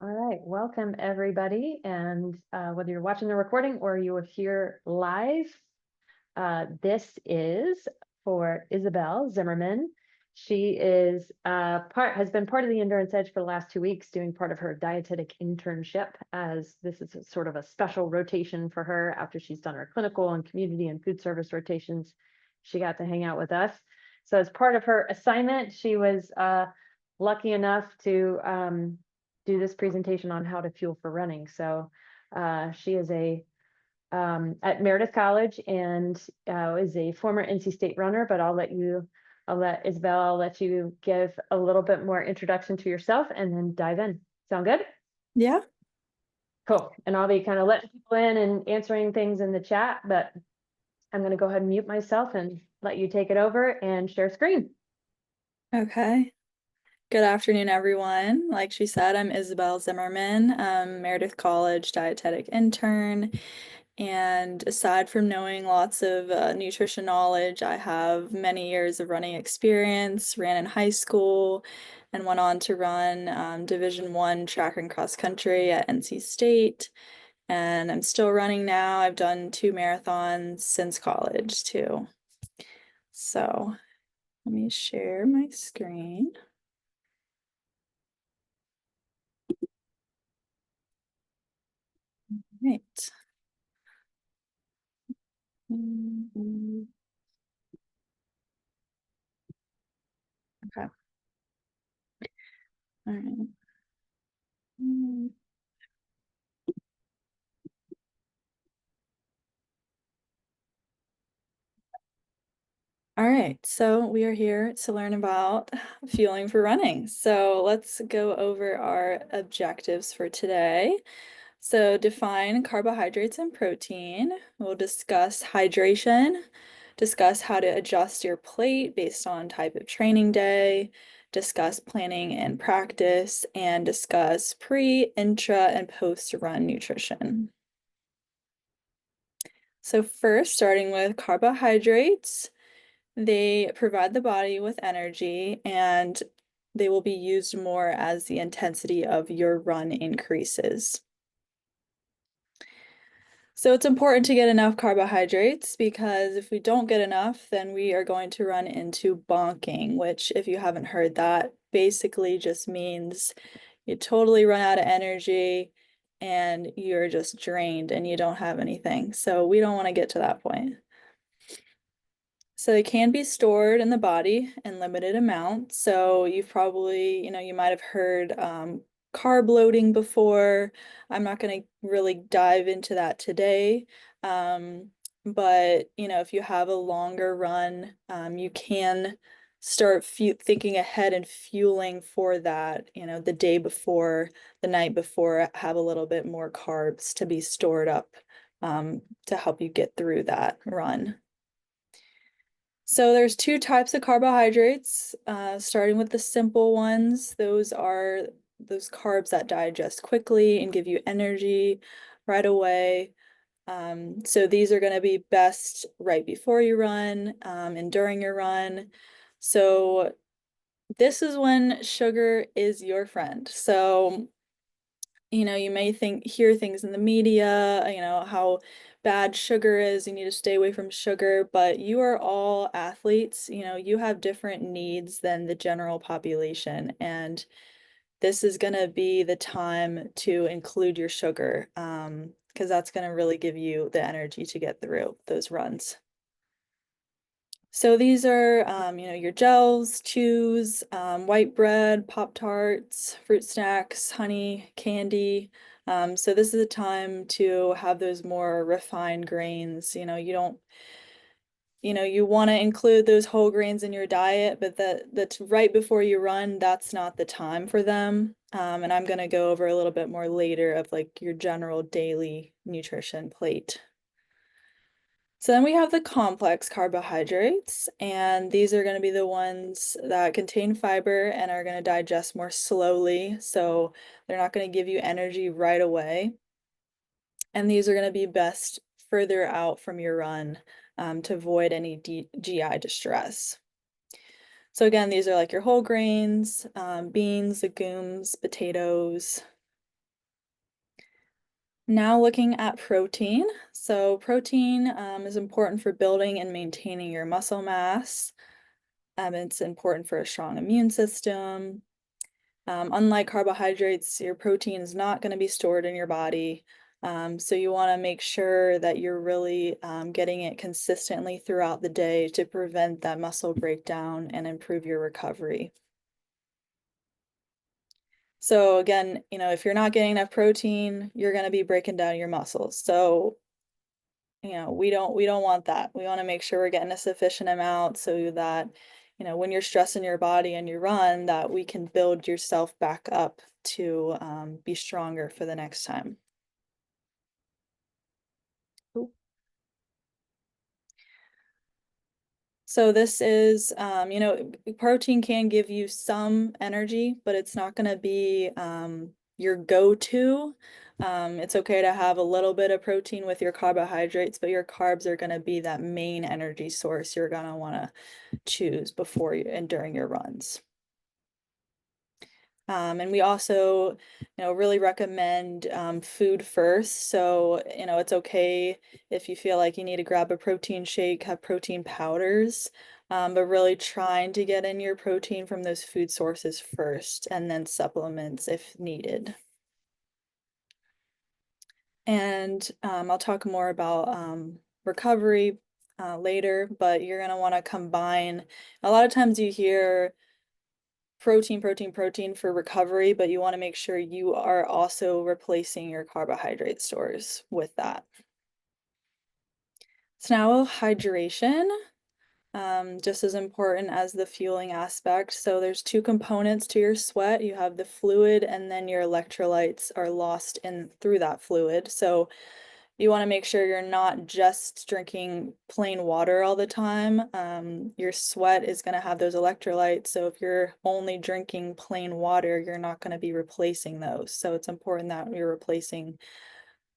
All right, welcome everybody. And whether you're watching the recording or you are here live, this is for Isabel Zimmerman. She is has been part of the Endurance Edge for the last 2 weeks, doing part of her dietetic internship, as this is sort of a special rotation for her after she's done her clinical and community and food service rotations. She got to hang out with us. So as part of her assignment, she was lucky enough to do this presentation on how to fuel for running. So she is at Meredith College and is a former NC State runner, but I'll let Isabel, I'll let you give a little bit more introduction to yourself and then dive in. Sound good? Yeah. Cool. And I'll be kind of letting people in and answering things in the chat, but I'm going to go ahead and mute myself and let you take it over and share screen. Okay. Good afternoon, everyone. Like she said, I'm Isabel Zimmerman, Meredith College dietetic intern. And aside from knowing lots of nutrition knowledge, I have many years of running experience, ran in high school, and went on to run Division I track and cross country at NC State. And I'm still running now. I've done 2 marathons since college, too. So let me share my screen. Right. Okay. All right. All right, so we are here to learn about fueling for running. So let's go over our objectives for today. So define carbohydrates and protein. We'll discuss hydration, discuss how to adjust your plate based on type of training day, discuss planning and practice, and discuss pre, intra, and post-run nutrition. So first, starting with carbohydrates, they provide the body with energy and they will be used more as the intensity of your run increases. So it's important to get enough carbohydrates because if we don't get enough, then we are going to run into bonking, which, if you haven't heard that, basically just means you totally run out of energy and you're just drained and you don't have anything. So we don't want to get to that point. So they can be stored in the body in limited amounts. So you've probably, you might have heard carb loading before. I'm not going to really dive into that today. But, if you have a longer run, you can start thinking ahead and fueling for that, the day before, the night before, have a little bit more carbs to be stored up to help you get through that run. So there's 2 types of carbohydrates, starting with the simple ones. Those are those carbs that digest quickly and give you energy right away. So these are going to be best right before you run and during your run. So this is when sugar is your friend. So you may hear things in the media, how bad sugar is, you need to stay away from sugar, but you are all athletes, you have different needs than the general population, and this is going to be the time to include your sugar, because that's going to really give you the energy to get through those runs. So these are, your gels, chews, white bread, Pop-Tarts, fruit snacks, honey, candy. So this is a time to have those more refined grains. You want to include those whole grains in your diet, but that's right before you run, that's not the time for them. And I'm going to go over a little bit more later of like your general daily nutrition plate. So then we have the complex carbohydrates, and these are going to be the ones that contain fiber and are going to digest more slowly. So they're not going to give you energy right away. And these are going to be best further out from your run to avoid any GI distress. So again, these are like your whole grains, beans, legumes, potatoes, Now looking at protein. So protein is important for building and maintaining your muscle mass. It's important for a strong immune system. Unlike carbohydrates, your protein is not going to be stored in your body. So you want to make sure that you're really getting it consistently throughout the day to prevent that muscle breakdown and improve your recovery. So again, if you're not getting enough protein, you're going to be breaking down your muscles. So, we don't want that. We want to make sure we're getting a sufficient amount so that, when you're stressing your body and you run, that we can build yourself back up to be stronger for the next time. Ooh. So this is, protein can give you some energy, but it's not going to be your go-to. It's okay to have a little bit of protein with your carbohydrates, but your carbs are going to be that main energy source you're going to want to choose before you and during your runs. And we also, really recommend food first. So, it's okay if you feel like you need to grab a protein shake, have protein powders, but really trying to get in your protein from those food sources first and then supplements if needed. And I'll talk more about recovery later, but you're going to want to combine. A lot of times you hear protein, protein, protein for recovery, but you want to make sure you are also replacing your carbohydrate stores with that. So now hydration, just as important as the fueling aspect. So there's two components to your sweat. You have the fluid and then your electrolytes are lost in through that fluid. So you want to make sure you're not just drinking plain water all the time. Your sweat is going to have those electrolytes. So if you're only drinking plain water, you're not going to be replacing those. So it's important that you're replacing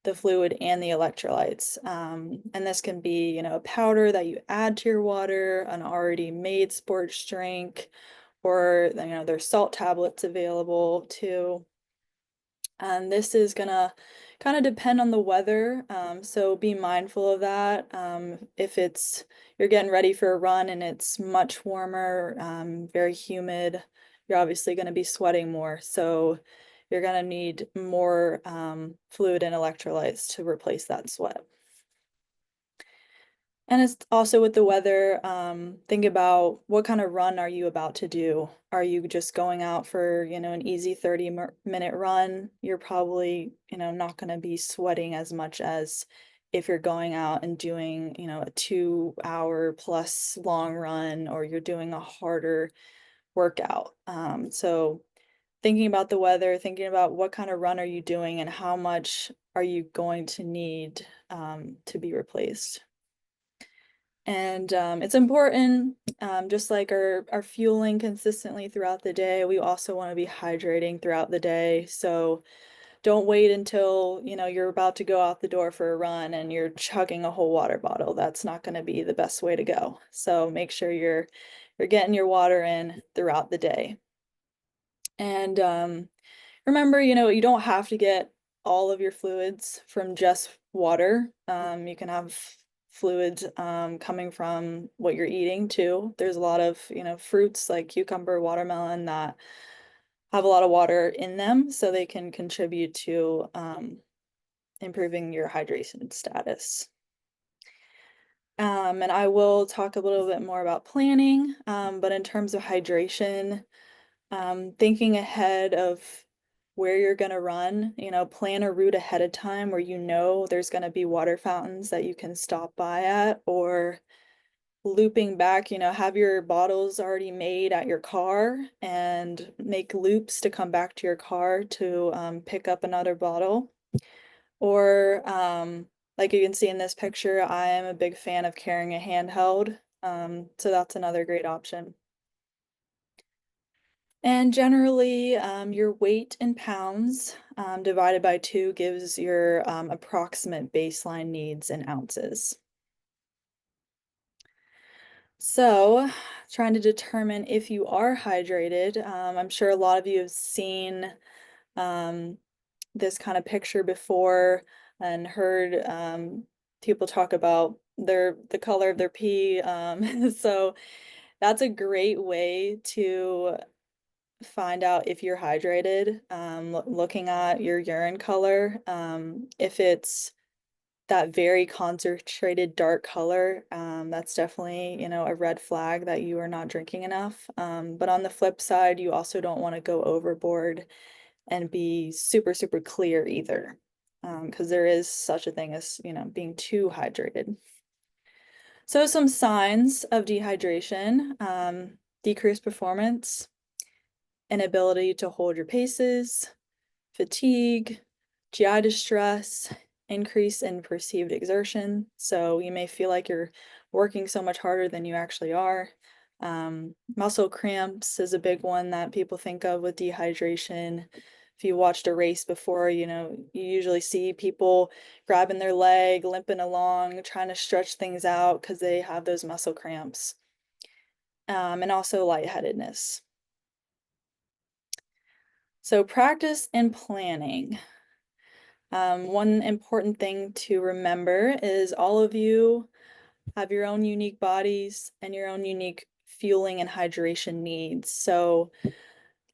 the fluid and the electrolytes. And this can be, a powder that you add to your water, an already made sports drink, or, there's salt tablets available too. And this is gonna kind of depend on the weather, so be mindful of that. If you're getting ready for a run and it's much warmer, very humid, you're obviously going to be sweating more. So you're going to need more fluid and electrolytes to replace that sweat. And it's also with the weather, think about what kind of run are you about to do? Are you just going out for, an easy 30-minute run? You're probably, not going to be sweating as much as if you're going out and doing, a 2 hour plus long run, or you're doing a harder workout. So thinking about the weather, thinking about what kind of run are you doing and how much are you going to need to be replaced. And it's important, just like our fueling consistently throughout the day, we also want to be hydrating throughout the day. So don't wait until, you're about to go out the door for a run and you're chugging a whole water bottle. That's not going to be the best way to go. So make sure you're getting your water in throughout the day. And remember, you don't have to get all of your fluids from just water. You can have fluids coming from what you're eating too. There's a lot of, fruits like cucumber, watermelon that have a lot of water in them, so they can contribute to improving your hydration status. And I will talk a little bit more about planning, but in terms of hydration, thinking ahead of where you're going to run, plan a route ahead of time where there's going to be water fountains that you can stop by at, or looping back, have your bottles already made at your car and make loops to come back to your car to pick up another bottle. Or like you can see in this picture, I am a big fan of carrying a handheld. So that's another great option. And generally, your weight in pounds divided by 2 gives your approximate baseline needs in ounces. So, trying to determine if you are hydrated, I'm sure a lot of you have seen this kind of picture before. and heard people talk about the color of their pee. So that's a great way to find out if you're hydrated, looking at your urine color. If it's that very concentrated dark color, that's definitely, a red flag that you are not drinking enough. But on the flip side, you also don't want to go overboard and be super, super clear either, because there is such a thing as, being too hydrated. So some signs of dehydration, decreased performance, inability to hold your paces, fatigue, GI distress, increase in perceived exertion. So you may feel like you're working so much harder than you actually are. Muscle cramps is a big one that people think of with dehydration. If you watched a race before, you usually see people grabbing their leg, limping along, trying to stretch things out because they have those muscle cramps. And also lightheadedness. So practice and planning. One important thing to remember is all of you have your own unique bodies and your own unique fueling and hydration needs. So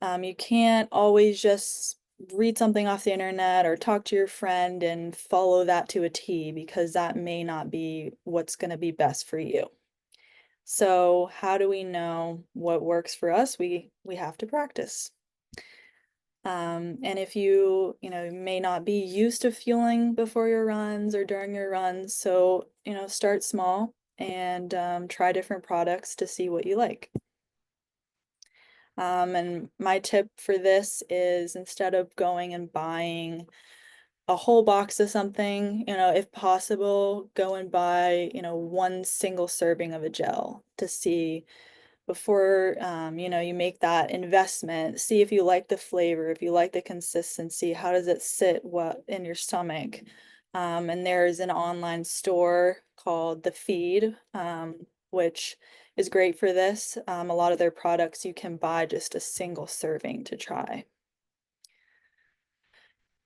you can't always just read something off the internet or talk to your friend and follow that to a T, because that may not be what's going to be best for you. So how do we know what works for us? We have to practice. And if you may not be used to fueling before your runs or during your runs, so, start small and try different products to see what you like. And my tip for this is, instead of going and buying a whole box of something, if possible, go and buy, one single serving of a gel to see before you make that investment. See if you like the flavor, if you like the consistency, how does it sit what in your stomach. And there's an online store called The Feed, which is great for this. A lot of their products you can buy just a single serving to try.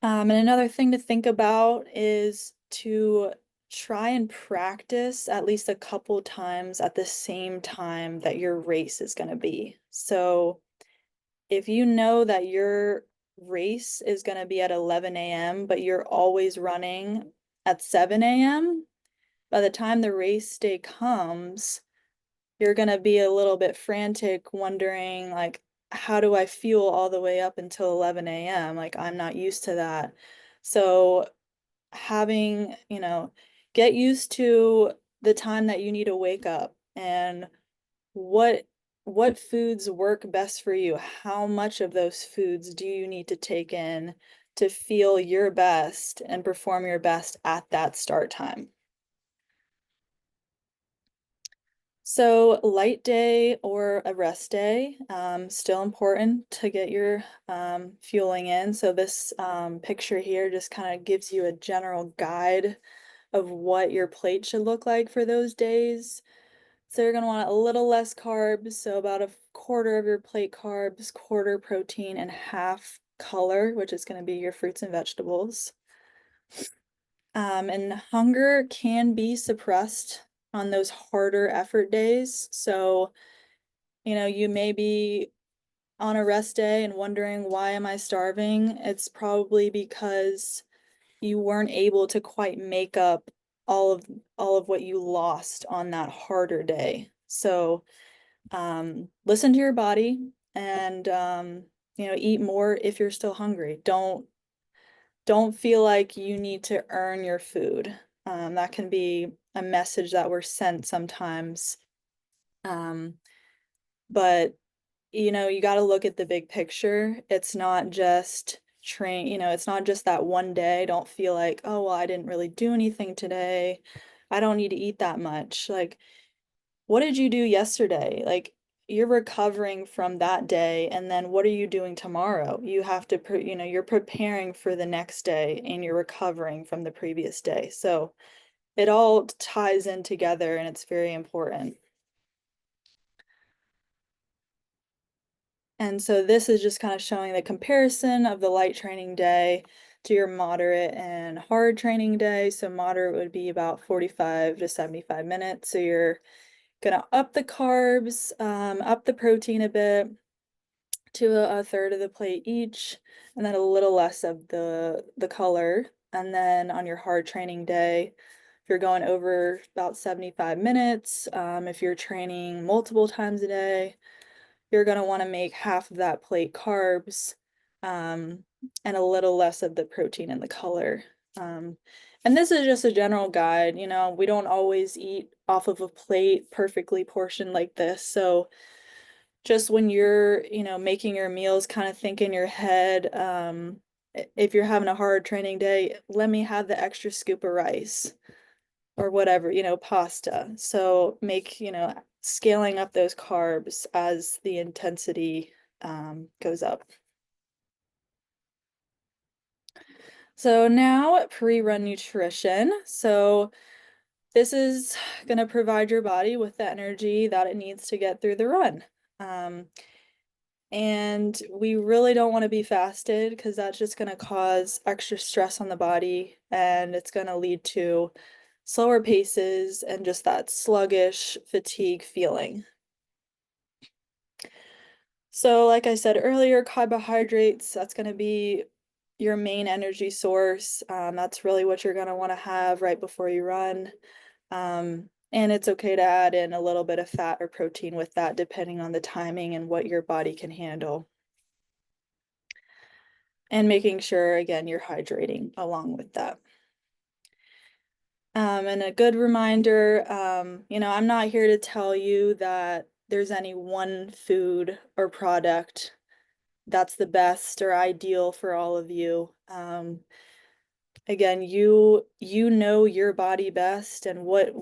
And another thing to think about is to try and practice at least a couple times at the same time that your race is going to be. So if you know that your race is going to be at 11 a.m., but you're always running at 7 a.m., by the time the race day comes, you're going to be a little bit frantic, wondering, like, how do I fuel all the way up until 11 a.m.? Like, I'm not used to that. So having, get used to the time that you need to wake up and what foods work best for you. How much of those foods do you need to take in to feel your best and perform your best at that start time? So light day or a rest day, still important to get your fueling in. So this picture here just kind of gives you a general guide of what your plate should look like for those days. So you're gonna want a little less carbs, so about a quarter of your plate carbs, quarter protein, and half color, which is gonna be your fruits and vegetables. And hunger can be suppressed on those harder effort days. So, you may be on a rest day and wondering, why am I starving? It's probably because you weren't able to quite make up all of what you lost on that harder day. So, listen to your body and eat more if you're still hungry. Don't feel like you need to earn your food. That can be a message that we're sent sometimes. But you got to look at the big picture. It's not just it's not just that one day. Don't feel like, oh, well, I didn't really do anything today. I don't need to eat that much. Like, what did you do yesterday? Like, you're recovering from that day, and then what are you doing tomorrow? You have to, you're preparing for the next day and you're recovering from the previous day. So it all ties in together and it's very important. And so this is just kind of showing the comparison of the light training day. do your moderate and hard training day. So moderate would be about 45 to 75 minutes. So you're gonna up the carbs, up the protein a bit to a third of the plate each, and then a little less of the color. And then on your hard training day, if you're going over about 75 minutes, if you're training multiple times a day, you're going to want to make half of that plate carbs, and a little less of the protein and the color. And this is just a general guide, you know, we don't always eat off of a plate perfectly portioned like this. So just when you're, you know, making your meals, kind of think in your head, if you're having a hard training day, let me have the extra scoop of rice or whatever, you know, pasta. So make, you know, scaling up those carbs as the intensity goes up. So now pre-run nutrition. So this is going to provide your body with the energy that it needs to get through the run. And we really don't want to be fasted because that's just going to cause extra stress on the body, and it's going to lead to slower paces and just that sluggish fatigue feeling. So like I said earlier, carbohydrates, that's going to be your main energy source. That's really what you're going to want to have right before you run. And it's okay to add in a little bit of fat or protein with that, depending on the timing and what your body can handle. And making sure, again, you're hydrating along with that. And a good reminder, you know, I'm not here to tell you that there's any one food or product that's the best or ideal for all of you. Again, you know your body best, and what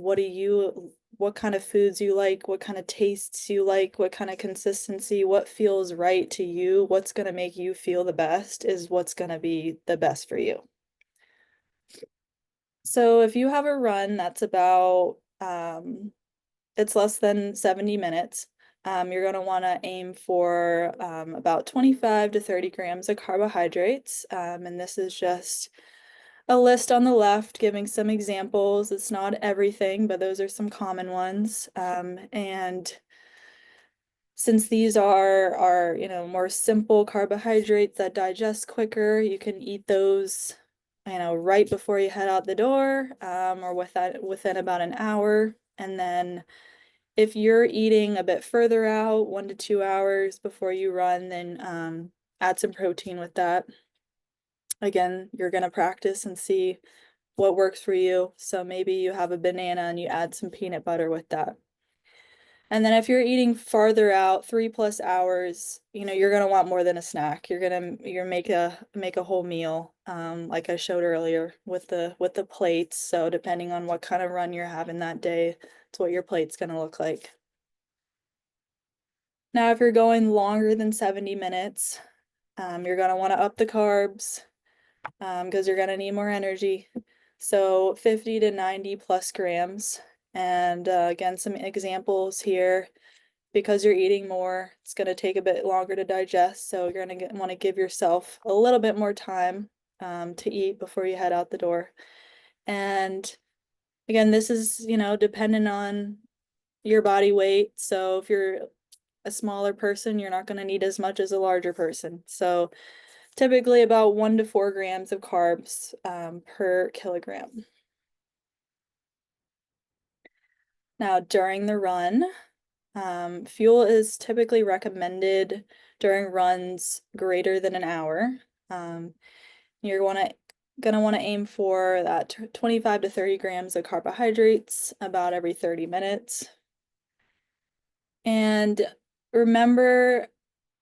kind of foods you like, what kind of tastes you like, what kind of consistency, what feels right to you, what's going to make you feel the best is what's going to be the best for you. So if you have a run that's about it's less than 70 minutes, you're going to want to aim for about 25 to 30 grams of carbohydrates. And this is just a list on the left giving some examples. It's not everything, but those are some common ones. And since these are, you know, more simple carbohydrates that digest quicker, you can eat those, you know, right before you head out the door, or within about an hour. And then if you're eating a bit further out, 1 to 2 hours before you run, then add some protein with that. Again, you're going to practice and see what works for you. So maybe you have a banana and you add some peanut butter with that. And then if you're eating farther out, 3+ hours, you know, you're gonna want more than a snack. You're make a whole meal, like I showed earlier with the plates. So depending on what kind of run you're having that day, it's what your plate's gonna look like. Now, if you're going longer than 70 minutes, you're gonna want to up the carbs, because you're gonna need more energy. So 50 to 90 plus grams. And again, some examples here. Because you're eating more, it's going to take a bit longer to digest. So you're going to want to give yourself a little bit more time to eat before you head out the door. And again, this is, you know, dependent on your body weight. So if you're a smaller person, you're not going to need as much as a larger person. So typically about 1 to 4 grams of carbs per kilogram. Now, during the run, fuel is typically recommended during runs greater than an hour. You're gonna want to aim for that 25 to 30 grams of carbohydrates about every 30 minutes. And remember,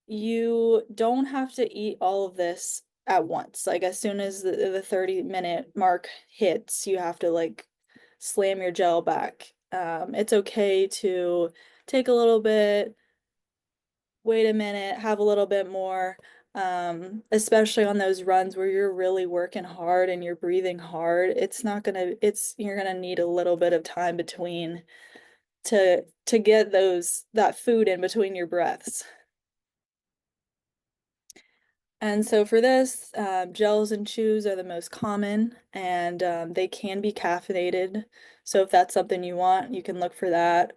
you don't have to eat all of this at once. Like as soon as the 30-minute mark hits, you have to like slam your gel back. It's okay to take a little bit, wait a minute, have a little bit more, especially on those runs where you're really working hard and you're breathing hard. You're gonna need a little bit of time between to get that food in between your breaths. And so for this, gels and chews are the most common, and they can be caffeinated. So if that's something you want, you can look for that.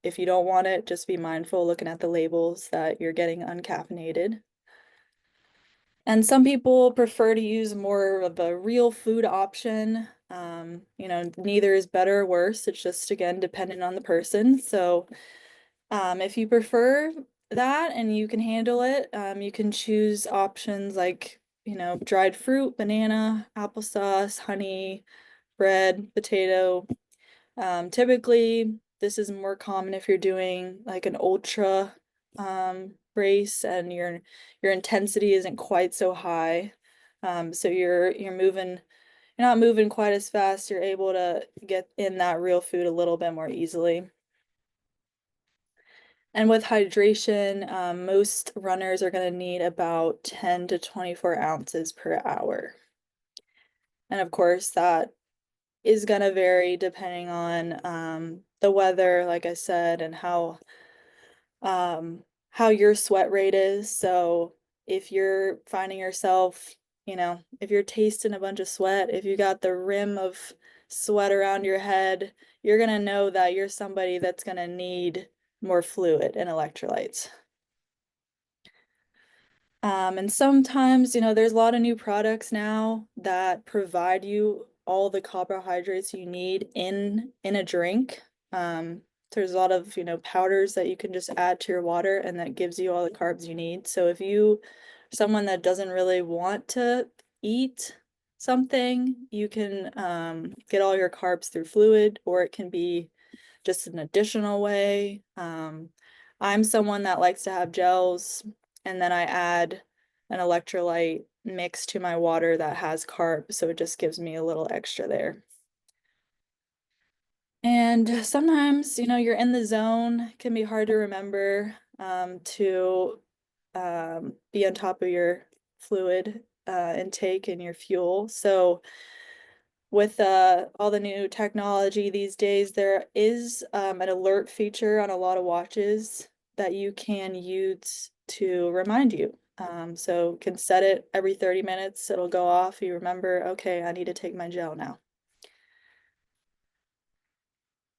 If you don't want it, just be mindful looking at the labels that you're getting uncaffeinated. And some people prefer to use more of a real food option. Neither is better or worse. It's just, again, dependent on the person. So if you prefer that and you can handle it, you can choose options like, dried fruit, banana, applesauce, honey, bread, potato. Typically, this is more common if you're doing like an ultra race and your intensity isn't quite so high. So you're not moving quite as fast. You're able to get in that real food a little bit more easily. And with hydration, most runners are going to need about 10 to 24 ounces per hour. And of course, that is going to vary depending on the weather, like I said, and how your sweat rate is. So if you're finding yourself, if you're tasting a bunch of sweat, if you got the rim of sweat around your head, you're gonna know that you're somebody that's gonna need more fluid and electrolytes. And sometimes, there's a lot of new products now that provide you all the carbohydrates you need in a drink. There's a lot of, powders that you can just add to your water and that gives you all the carbs you need. So if you someone that doesn't really want to eat something, you can get all your carbs through fluid, or it can be just an additional way. I'm someone that likes to have gels and then I add an electrolyte mix to my water that has carbs, so it just gives me a little extra there. And sometimes, you're in the zone, it can be hard to remember to be on top of your fluid intake and your fuel. So with all the new technology these days, there is an alert feature on a lot of watches that you can use to remind you. So can set it every 30 minutes, it'll go off. You remember, okay, I need to take my gel now.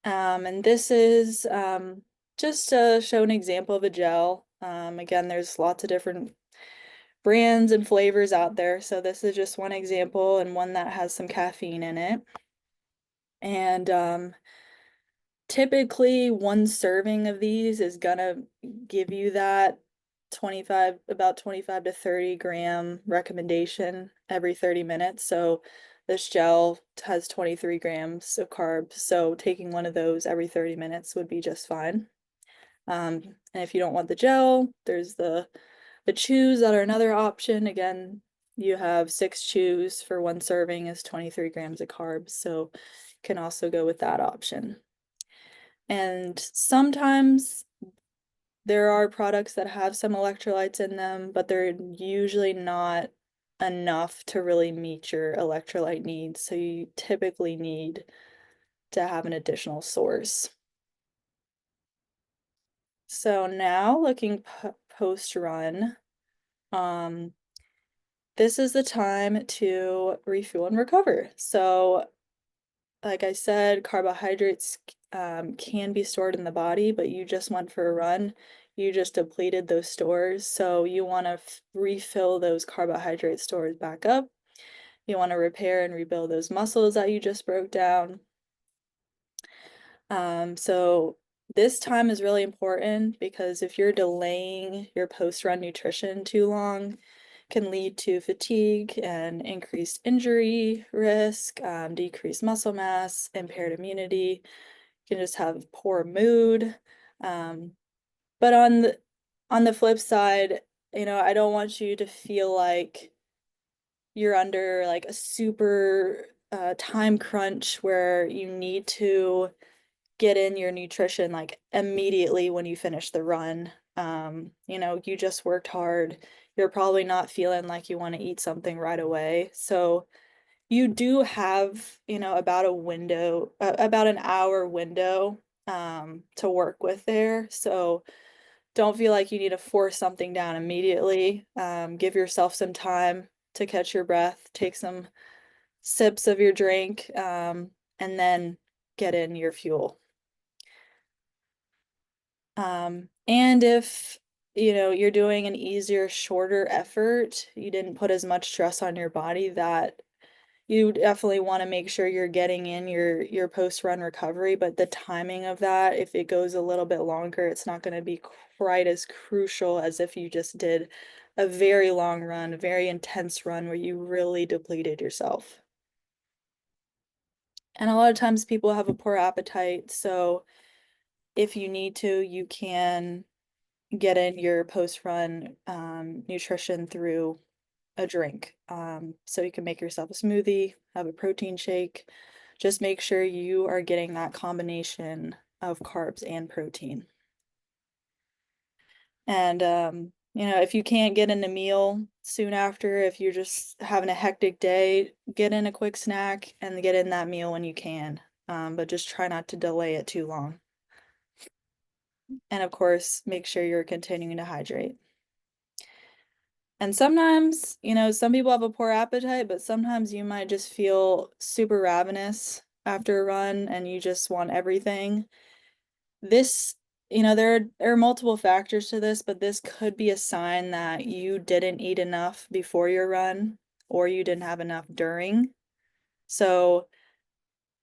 And this is just to show an example of a gel. Again, there's lots of different brands and flavors out there. So this is just one example and one that has some caffeine in it. And typically one serving of these is gonna give you that about 25 to 30 gram recommendation every 30 minutes. So this gel has 23 grams of carbs. So taking one of those every 30 minutes would be just fine. And if you don't want the gel, there's the chews that are another option. Again, you have 6 chews for one serving is 23 grams of carbs. So can also go with that option. And sometimes there are products that have some electrolytes in them, but they're usually not enough to really meet your electrolyte needs. So you typically need to have an additional source. So now looking post run, this is the time to refuel and recover. So like I said, carbohydrates can be stored in the body, but you just went for a run. You just depleted those stores. So you want to refill those carbohydrate stores back up. You want to repair and rebuild those muscles that you just broke down. So this time is really important because if you're delaying your post-run nutrition too long, can lead to fatigue and increased injury risk, decreased muscle mass, impaired immunity. You can just have poor mood. But on the flip side, I don't want you to feel like you're under like a super time crunch where you need to get in your nutrition like immediately when you finish the run. You just worked hard. You're probably not feeling like you want to eat something right away. So you do have, about a window, about an hour window to work with there. So don't feel like you need to force something down immediately. Give yourself some time to catch your breath, take some sips of your drink, and then get in your fuel. And if you're doing an easier, shorter effort, you didn't put as much stress on your body, that you definitely want to make sure you're getting in your post-run recovery, but the timing of that, if it goes a little bit longer, it's not going to be quite as crucial as if you just did a very long run, a very intense run where you really depleted yourself. And a lot of times people have a poor appetite, so if you need to, you can get in your post-run nutrition through a drink. So you can make yourself a smoothie, have a protein shake. Just make sure you are getting that combination of carbs and protein. And if you can't get in a meal soon after, if you're just having a hectic day, get in a quick snack and get in that meal when you can. But just try not to delay it too long. And of course, make sure you're continuing to hydrate. And sometimes, some people have a poor appetite, but sometimes you might just feel super ravenous after a run and you just want everything. This, there are multiple factors to this, but this could be a sign that you didn't eat enough before your run or you didn't have enough during. So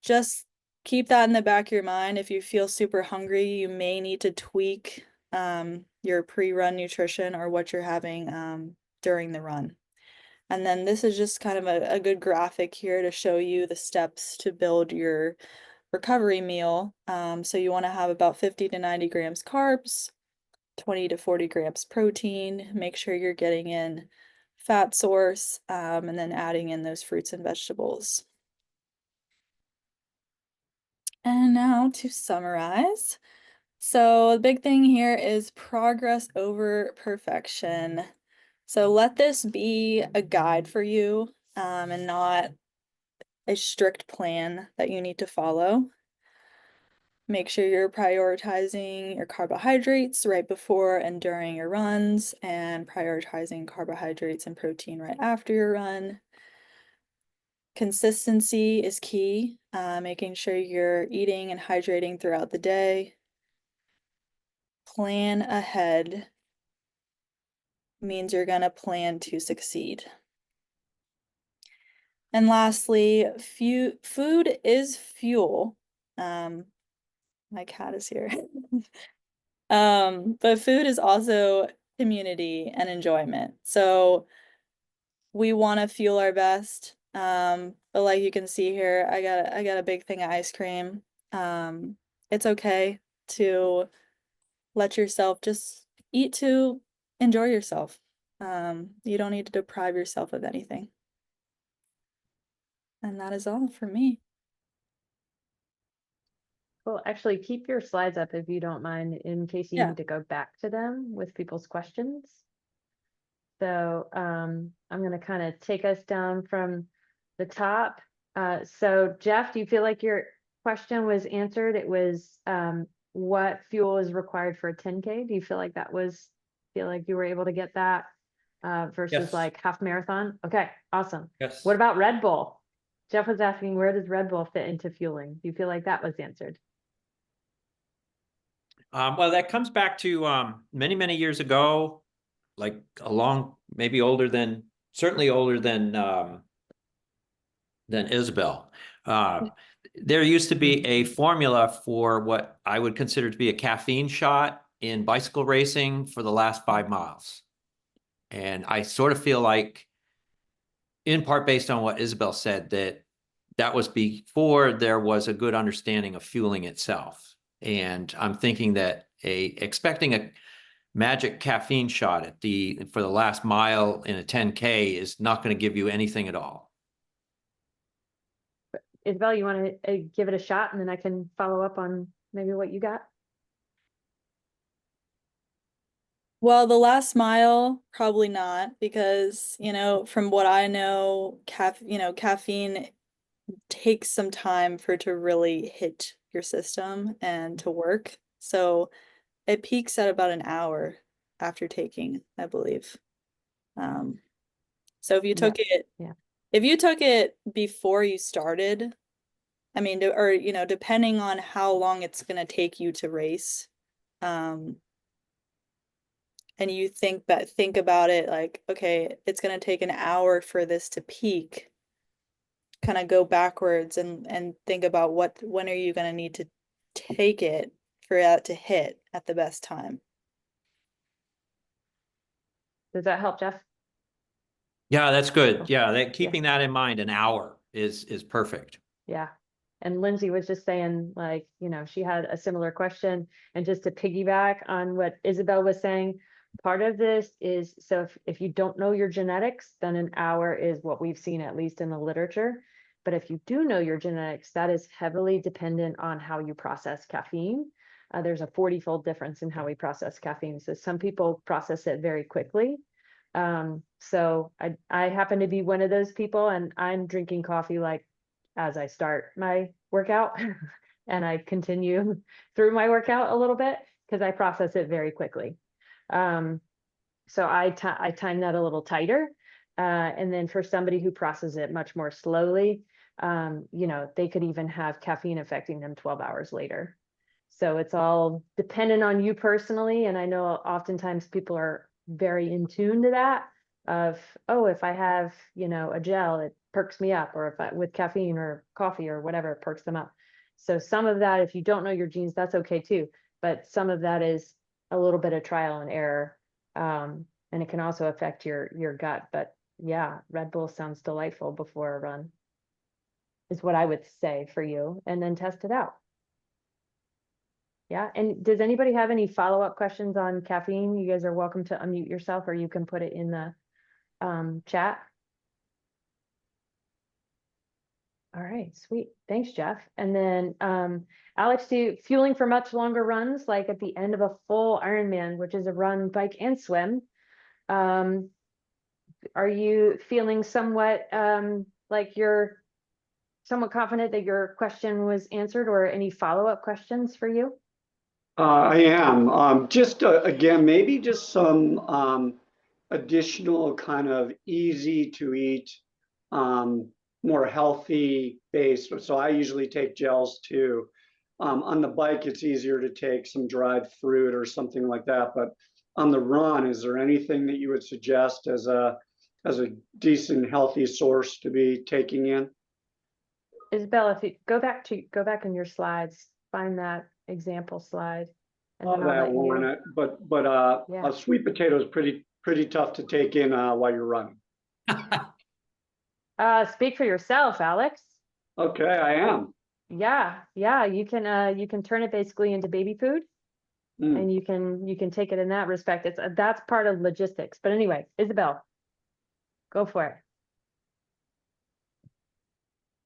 just keep that in the back of your mind. If you feel super hungry, you may need to tweak your pre-run nutrition or what you're having during the run. And then this is just kind of a good graphic here to show you the steps to build your recovery meal. So you want to have about 50 to 90 grams carbs, 20 to 40 grams protein. Make sure you're getting in fat source, and then adding in those fruits and vegetables. And now to summarize. So the big thing here is progress over perfection. So let this be a guide for you, and not a strict plan that you need to follow. Make sure you're prioritizing your carbohydrates right before and during your runs, and prioritizing carbohydrates and protein right after your run. Consistency is key, making sure you're eating and hydrating throughout the day. Plan ahead means you're going to plan to succeed. And lastly, food is fuel. My cat is here. But food is also community and enjoyment. So we want to fuel our best. But like you can see here, I got a big thing of ice cream. It's okay to let yourself just eat to enjoy yourself. You don't need to deprive yourself of anything. And that is all for me. Well, actually, keep your slides up if you don't mind, in case you Yeah. need to go back to them with people's questions. So I'm going to kind of take us down from the top. So Jeff, do you feel like your question was answered? It was what fuel is required for a 10K? Do you feel like feel like you were able to get that versus Yes. like half marathon? Okay, awesome. Yes. What about Red Bull? Jeff was asking, where does Red Bull fit into fueling? Do you feel like that was answered? Well, that comes back to many, many years ago, like maybe certainly older than Isabel. There used to be a formula for what I would consider to be a caffeine shot in bicycle racing for the last 5 miles. And I sort of feel like, in part based on what Isabel said, that was before there was a good understanding of fueling itself. And I'm thinking that expecting a magic caffeine shot for the last mile in a 10K is not going to give you anything at all. Isabel, you want to give it a shot and then I can follow up on maybe what you got? Well, the last mile, probably not, because, from what I know, caffeine takes some time for it to really hit your system and to work. So it peaks at about an hour after taking, I believe. So if you took it, yeah. if you took it before you started, I mean, or depending on how long it's gonna take you to race, and you think about it like, okay, it's gonna take an hour for this to peak. Kind of go backwards and think about when are you gonna need to take it for that to hit at the best time. Does that help, Jeff? Yeah, that's good. Cool. Yeah, keeping that in mind, an hour is perfect. Yeah. And Lindsay was just saying, like, she had a similar question. And just to piggyback on what Isabel was saying, part of this is, so if you don't know your genetics, then an hour is what we've seen, at least in the literature. But if you do know your genetics, that is heavily dependent on how you process caffeine. There's a 40-fold difference in how we process caffeine. So some people process it very quickly. So I happen to be one of those people, and I'm drinking coffee like as I start my workout and I continue through my workout a little bit because I process it very quickly. So I time that a little tighter. And then for somebody who processes it much more slowly, they could even have caffeine affecting them 12 hours later. So it's all dependent on you personally. And I know oftentimes people are very in tune to that of, oh, if I have, a gel, it perks me up, or if I, with caffeine or coffee or whatever, it perks them up. So some of that, if you don't know your genes, that's okay too. But some of that is a little bit of trial and error. And it can also affect your gut. But yeah, Red Bull sounds delightful before a run, is what I would say for you, and then test it out. Yeah. And does anybody have any follow-up questions on caffeine? You guys are welcome to unmute yourself, or you can put it in the chat. All right, sweet. Thanks, Jeff. And then Alex, fueling for much longer runs, like at the end of a full Ironman, which is a run, bike, and swim. Are you feeling somewhat like you're somewhat confident that your question was answered, or any follow-up questions for you? I am. Just again, maybe just some additional kind of easy to eat, more healthy based. So I usually take gels too. On the bike, it's easier to take some dried fruit or something like that. But on the run, is there anything that you would suggest as a decent, healthy source to be taking in? Isabel, if you go back in your slides, find that example slide. And Oh, then I'll that let one. you. But Yeah. a sweet potato is pretty tough to take in while you're running. Speak for yourself, Alex. Okay, I am. Yeah, you can turn it basically into baby food, and you can take it in that respect. That's part of logistics. But anyway, Isabel, go for it.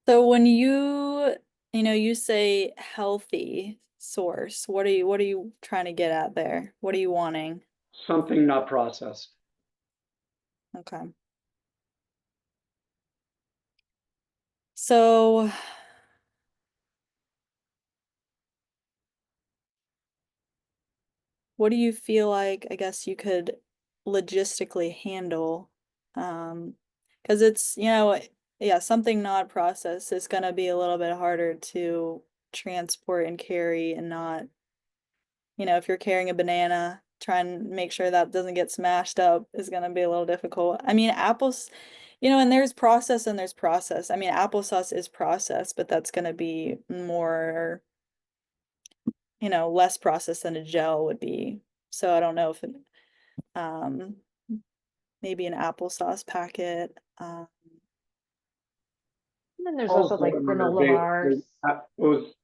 So when you say healthy source, what are you trying to get at there? What are you wanting? Something not processed. Okay. So what do you feel like, I guess, you could logistically handle? Because it's, yeah, something not processed is gonna be a little bit harder to transport and carry, and not, if you're carrying a banana, try and make sure that doesn't get smashed up is gonna be a little difficult. I mean, apples, and there's process and there's process. I mean, applesauce is processed, but that's gonna be more, less processed than a gel would be. So I don't know if maybe an applesauce packet. And then there's also like granola bars.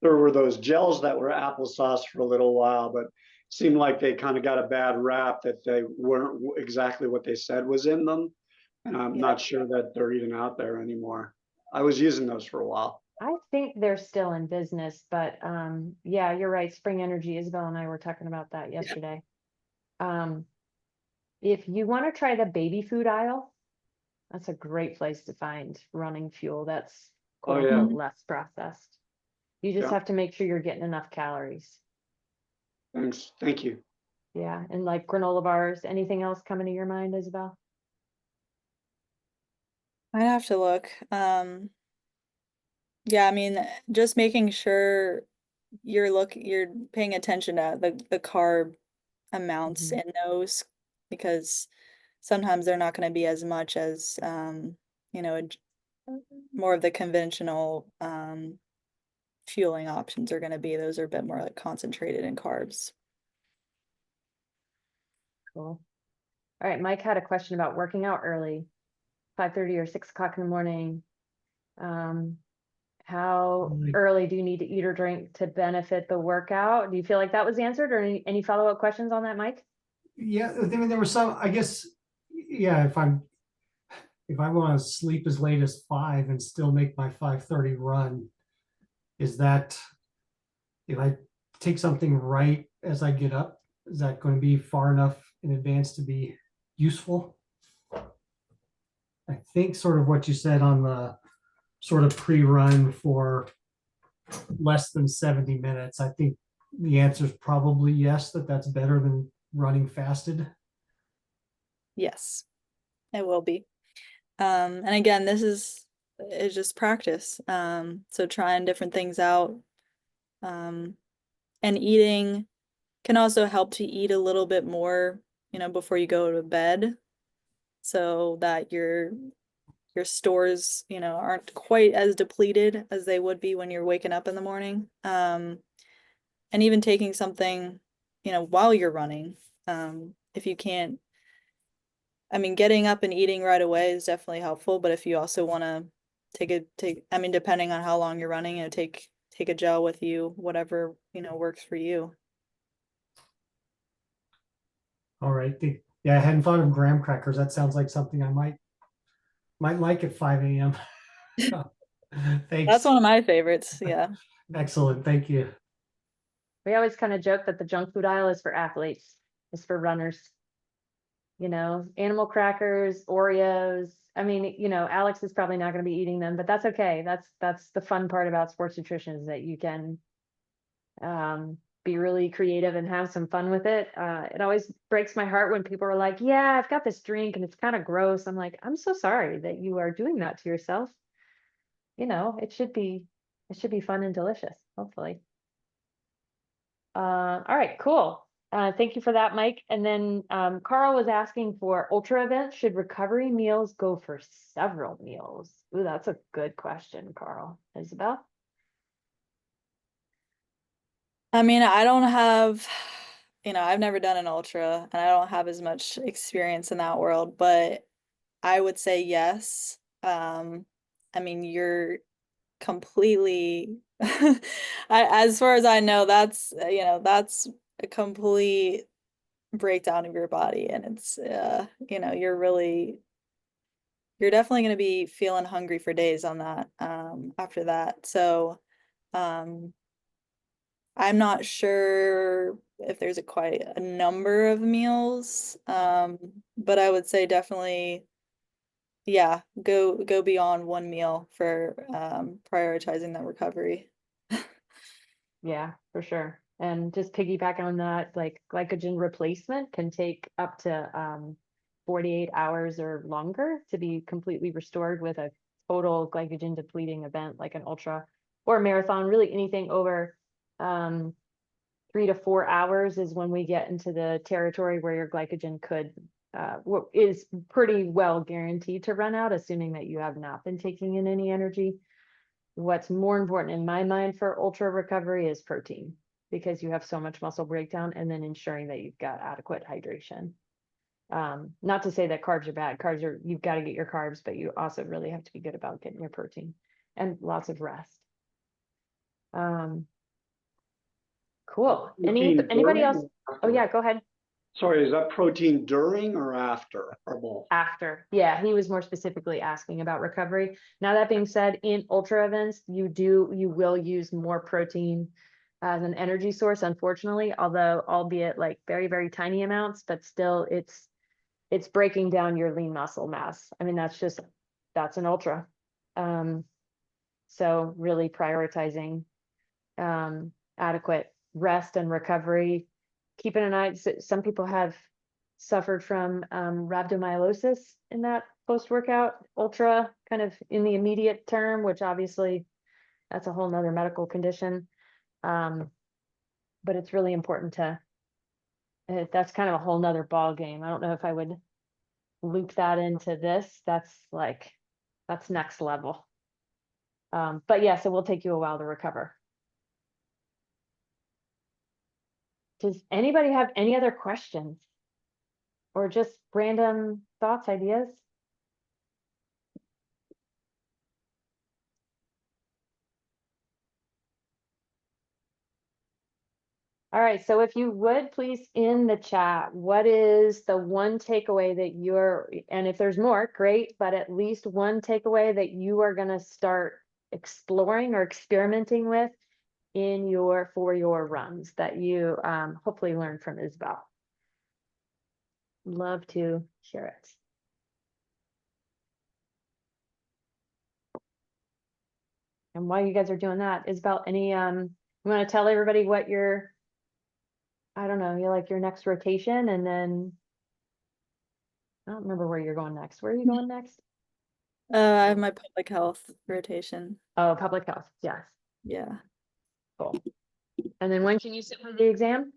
There were those gels that were applesauce for a little while, but seemed like they kind of got a bad rap, that they weren't exactly what they said was in them. And I'm not sure that they're even out there anymore. I was using those for a while. I think they're still in business, but yeah, you're right. Spring Energy, Isabel and I were talking about that yesterday. If you want to try the baby food aisle, that's a great place to find running fuel that's Oh, quote yeah. unquote less processed. You just Yeah. have to make sure you're getting enough calories. Thanks. Thank you. Yeah, and like granola bars, anything else coming to your mind, Isabel? I'd have to look. Yeah, I mean, just making sure you're paying attention to the carb amounts Mhm. in those, because sometimes they're not going to be as much as you know, more of the conventional fueling options are going to be. Those are a bit more like concentrated in carbs. Cool. All right, Mike had a question about working out early, 5:30 or 6 o'clock in the morning. How Like, early do you need to eat or drink to benefit the workout? Do you feel like that was answered, or any follow-up questions on that, Mike? yeah, I mean, there were some, I guess, yeah, if I want to sleep as late as 5 and still make my 5:30 run, is that, if I take something right as I get up, is that going to be far enough in advance to be useful? I think sort of what you said on the sort of pre-run for less than 70 minutes, I think the answer is probably yes, that's better than running fasted. Yes, it will be. And again, this is just practice. So trying different things out. And eating can also help to eat a little bit more, you know, before you go to bed, so that your stores, you know, aren't quite as depleted as they would be when you're waking up in the morning. And even taking something, you know, while you're running, if you can't, I mean, getting up and eating right away is definitely helpful, but if you also want to I mean, depending on how long you're running, you know, take a gel with you, whatever, you know, works for you. All right. Yeah, I hadn't thought of graham crackers. That sounds like something I might like at 5 a.m. That's Thanks. one of my favorites. Yeah. Excellent. Thank you. We always kind of joke that the junk food aisle is for athletes, is for runners. You know, animal crackers, Oreos. I mean, you know, Alex is probably not going to be eating them, but that's okay. That's the fun part about sports nutrition, is that you can be really creative and have some fun with it. It always breaks my heart when people are like, yeah, I've got this drink and it's kind of gross. I'm like, I'm so sorry that you are doing that to yourself. You know, it should be fun and delicious, hopefully. All right, cool. Thank you for that, Mike. And then Carl was asking for ultra events. Should recovery meals go for several meals? Ooh, that's a good question, Carl. Isabel? I mean, I don't have, you know, I've never done an ultra and I don't have as much experience in that world, but I would say yes. I mean, you're completely, as far as I know, that's, you know, that's a complete breakdown of your body. And it's, you know, you're definitely going to be feeling hungry for days on that, after that. So, um, I'm not sure if there's quite a number of meals, but I would say definitely, yeah, go beyond one meal for prioritizing that recovery. Yeah, for sure. And just piggyback on that, like glycogen replacement can take up to 48 hours or longer to be completely restored with a total glycogen depleting event like an ultra or a marathon. Really anything over 3 to 4 hours is when we get into the territory where your glycogen is pretty well guaranteed to run out, assuming that you have not been taking in any energy. What's more important in my mind for ultra recovery is protein, because you have so much muscle breakdown, and then ensuring that you've got adequate hydration. Not to say that carbs are bad. You've got to get your carbs, but you also really have to be good about getting your protein and lots of rest. Cool. Protein Anybody else? during or Oh yeah, after? go ahead. Sorry, is that protein during or after or both? After. Yeah, he was more specifically asking about recovery. Now, that being said, in ultra events, you will use more protein as an energy source, unfortunately, although albeit like very, very tiny amounts, but still it's breaking down your lean muscle mass. I mean, that's an ultra. So really prioritizing adequate rest and recovery keeping an eye, some people have suffered from rhabdomyolysis in that post-workout ultra kind of in the immediate term, which obviously that's a whole nother medical condition. But it's really important to, that's kind of a whole nother ball game. I don't know if I would loop that into this. That's next level. But yes, it will take you a while to recover. Does anybody have any other questions? Or just random thoughts, ideas? All right, so if you would please in the chat, what is the one takeaway that and if there's more, great, but at least one takeaway that you are gonna start exploring or experimenting with for your runs that you hopefully learn from Isabel. Love to hear it. And while you guys are doing that, Isabel, any you want to tell everybody what your, I don't know, your next rotation, and then I don't remember where you're going next. Where are you going next? I have my public health rotation. Oh, public health. Yes. Yeah. Cool. And then when can you sit for the exam?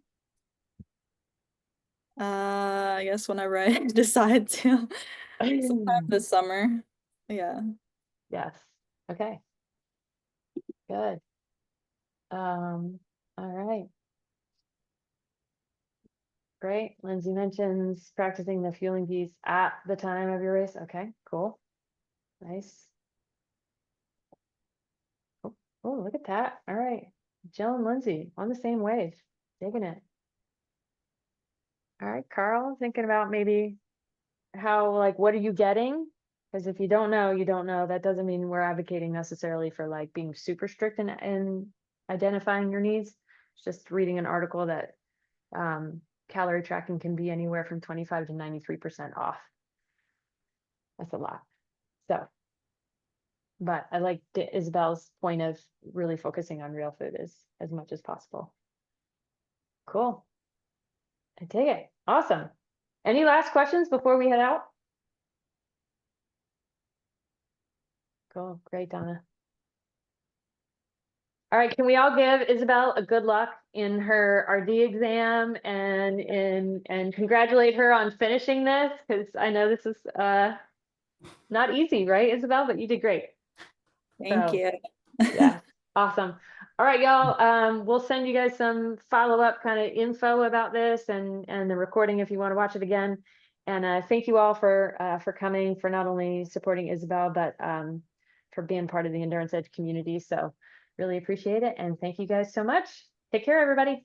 I guess whenever I decide to, sometime this summer. Yeah. Yes. Okay. Good. All right. Great. Lindsay mentions practicing the fueling piece at the time of your race. Okay, cool. Nice. Oh, look at that. All right. Jill and Lindsay on the same wave. Digging it. All right, Carl, thinking about maybe how, what are you getting? Because if you don't know, you don't know. That doesn't mean we're advocating necessarily for being super strict in identifying your needs. It's just reading an article that calorie tracking can be anywhere from 25 to 93% off. That's a lot. So, but I like Isabel's point of really focusing on real food as much as possible. Cool. I dig it. Awesome. Any last questions before we head out? Cool. Great, Donna. All right, can we all give Isabel a good luck in her RD exam and congratulate her on finishing this? Because I know this is not easy, right, Isabel? But you did great. Thank you. Yeah, awesome. All right, y'all. We'll send you guys some follow-up kind of info about this and the recording if you want to watch it again. And thank you all for coming, for not only supporting Isabel, but for being part of the Endurance Edge community. So really appreciate it. And thank you guys so much. Take care, everybody.